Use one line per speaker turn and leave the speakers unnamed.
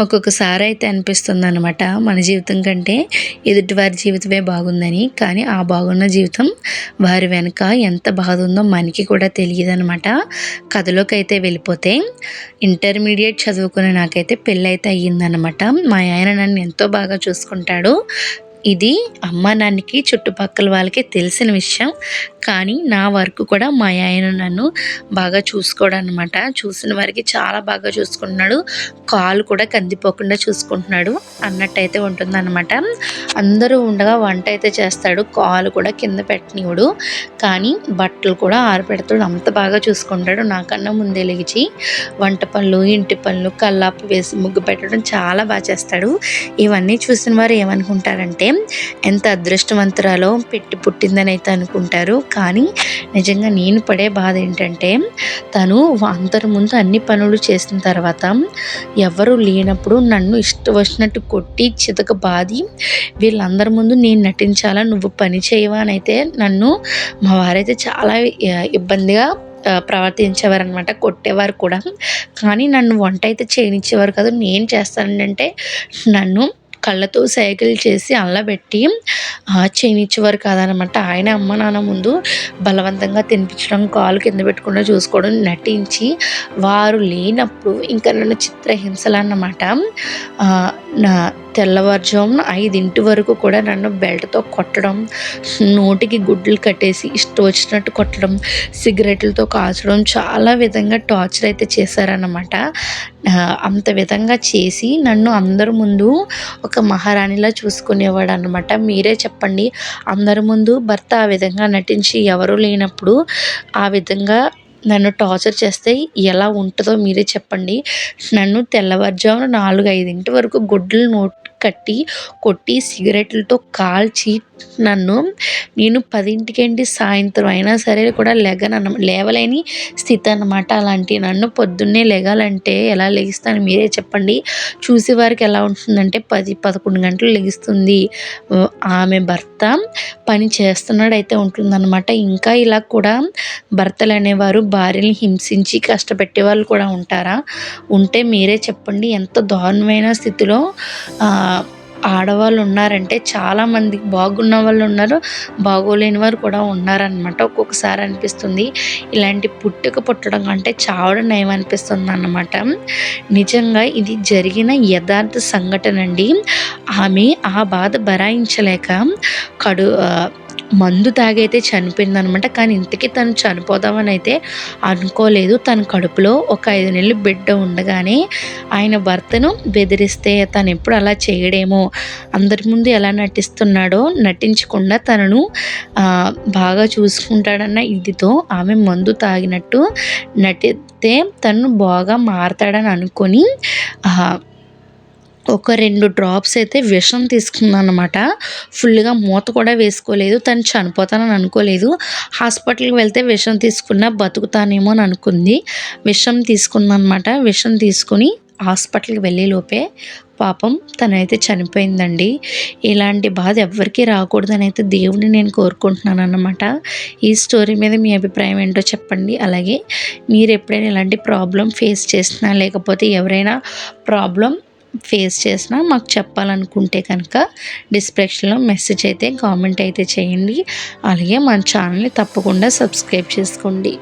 ఒక్కొక్కసారి అయితే అనిపిస్తుందనమాట మన జీవితం కంటే ఎదుటివారి జీవితమే బాగుందని. కానీ ఆ బాగున్న జీవితం వారి వెనక ఎంత బాధ ఉందో మనకి కూడా తెలియదనమాట. కథలోకైతే వెళ్ళిపోతే ఇంటర్మీడియేట్ చదువుకునే నాకైతే పెళ్ళైతే అయ్యిందనమాట. మా ఆయన నన్ను ఎంతో బాగా చూసుకుంటాడు. ఇది అమ్మ నాన్నకి చుట్టుపక్కల వాళ్ళకి తెలిసిన విషయం. కానీ నా వరకు కూడా మా ఆయన నన్ను బాగా చూసుకోవడం అనమాట. చూసిన వారికి చాలా బాగా చూసుకుంటున్నాడు. కాలు కూడా కందిపోకుండా చూసుకుంటున్నాడు అన్నట్టయితే ఉంటుందన్నమాట. అందరూ ఉండగా వంట అయితే చేస్తాడు. కాలు కూడా కింద పెట్టనివ్వడు. కానీ బట్టలు కూడా ఆరబెడతాడు. అంత బాగా చూసుకుంటాడు. నాకన్నా ముందే లెగిచి వంట పనులు, ఇంటి పనులు, కల్లాపు వేసి ముగ్గు పెట్టడం చాలా బాగా చేస్తాడు. ఇవన్నీ చూసిన వారు ఏమనుకుంటారంటే ఎంత అదృష్టవంతురాలో పెట్టి పుట్టిందని అయితే అనుకుంటారు. కానీ నిజంగా నేను పడే బాధ ఏంటంటే తను అందరి ముందు అన్ని పనులు చేసిన తర్వాత ఎవరు లేనప్పుడు నన్ను ఇష్టం వచ్చినట్టు కొట్టి చితక బాది వీళ్ళందరి ముందు నేను నటించాలా, నువ్వు పని చేయవా అని అయితే నన్ను మా వారైతే చాలా ఇబ్బందిగా ప్రవర్తించేవారు అనమాట. కొట్టేవారు కూడా. కానీ నన్ను వంట అయితే చేయనిచ్చేవారు కాదు. నేను చేస్తానంటే నన్ను కళ్ళతో సైకిల్ చేసి అల్లబెట్టి చేయనిచ్చేవారు కాదనమాట. ఆయన అమ్మ నాన్న ముందు బలవంతంగా తినిపించడం, కాలు కింద పెట్టకుండా చూసుకోవడం, నటించి వారు లేనప్పుడు ఇంకా నన్ను చిత్రహింసలన్నమాట. నా తెల్లవారుజామున 5 వరకు కూడా నన్ను బెల్ట్తో కొట్టడం, నోటికి గుడ్లు కట్టేసి ఇష్టం వచ్చినట్టు కొట్టడం, సిగరెట్లతో కాల్చడం, చాలా విధంగా టార్చర్ అయితే చేశారన్నమాట. అంత విధంగా చేసి నన్ను అందరి ముందు ఒక మహారాణిలా చూసుకునేవాడు అనమాట. మీరే చెప్పండి, అందరి ముందు భర్త ఆ విధంగా నటించి ఎవరూ లేనప్పుడు ఆ విధంగా నన్ను టార్చర్ చేస్తే ఎలా ఉంటుందో మీరే చెప్పండి. నన్ను తెల్లవారుజామున 4-5 వరకు గుడ్లు నోట్ కట్టి కొట్టి సిగరెట్లతో కాల్చి నేను 10 సాయంత్రం అయినా సరే కూడా లేవలేని స్థితి అన్నమాట. అలాంటి నన్ను పొద్దున్నే లెగాలంటే ఎలా లెగిస్తాను మీరే చెప్పండి. చూసేవారికి ఎలా ఉంటుందంటే 10-11 గంటలు లెగుస్తుంది, ఆమె భర్త పని చేస్తున్నాడైతే ఉంటుందన్నమాట. ఇంకా ఇలా కూడా భర్తలు అనేవారు భార్యని హింసించి కష్టపెట్టే వాళ్ళు కూడా ఉంటారా? ఉంటే మీరే చెప్పండి. ఎంత దారుణమైన స్థితిలో ఆడవాళ్ళు ఉన్నారంటే చాలామంది బాగున్న వాళ్ళు ఉన్నారు, బాగోలేని వారు కూడా ఉన్నారనమాట. ఒక్కొక్కసారి అనిపిస్తుంది ఇలాంటి పుట్టడం కంటే చావడం నయం అనిపిస్తుంది అన్నమాట. నిజంగా ఇది జరిగిన యథార్థ సంఘటన అండి. ఆమె ఆ బాధ భరాయించలేక మందు తాగైతే చనిపోయిందనమాట. కానీ ఇంతకీ తను చనిపోదామని అయితే అనుకోలేదు. తన కడుపులో ఒక 5 నెలలు బిడ్డ ఉండగానే ఆయన భర్తను బెదిరిస్తే తను ఎప్పుడు అలా చేయడేమో, అందరి ముందు ఎలా నటిస్తున్నాడో నటించకుండా తనను బాగా చూసుకుంటాడన్న ఇదితో ఆమె మందు తాగినట్టు నటిస్తే తను బాగా మారతాడని అనుకొని ఒక 2 డ్రాప్స్ అయితే విషం తీసుకుందనమాట. ఫుల్గా మూత కూడా వేసుకోలేదు. తను చనిపోతానని అనుకోలేదు. హాస్పిటల్కి వెళ్తే విషం తీసుకున్నా బతుకుతానేమో అని అనుకుంది. విషం తీసుకుందనమాట. విషం తీసుకుని హాస్పిటల్కి వెళ్ళేలోపే పాపం తనైతే చనిపోయిందండి. ఇలాంటి బాధ ఎవ్వరికీ రాకూడదని అయితే దేవుడిని నేను కోరుకుంటున్నాను అన్నమాట. ఈ స్టోరీ మీద మీ అభిప్రాయం ఏంటో చెప్పండి. అలాగే మీరు ఎప్పుడైనా ఇలాంటి ప్రాబ్లం ఫేస్ చేసినా, లేకపోతే ఎవరైనా ప్రాబ్లం ఫేస్ చేసినా మాకు చెప్పాలనుకుంటే కనుక డిస్క్రిప్షన్లో మెసేజ్ అయితే కామెంట్ అయితే చేయండి. అలాగే మన ఛానల్ని తప్పకుండా సబ్స్క్రైబ్ చేసుకోండి.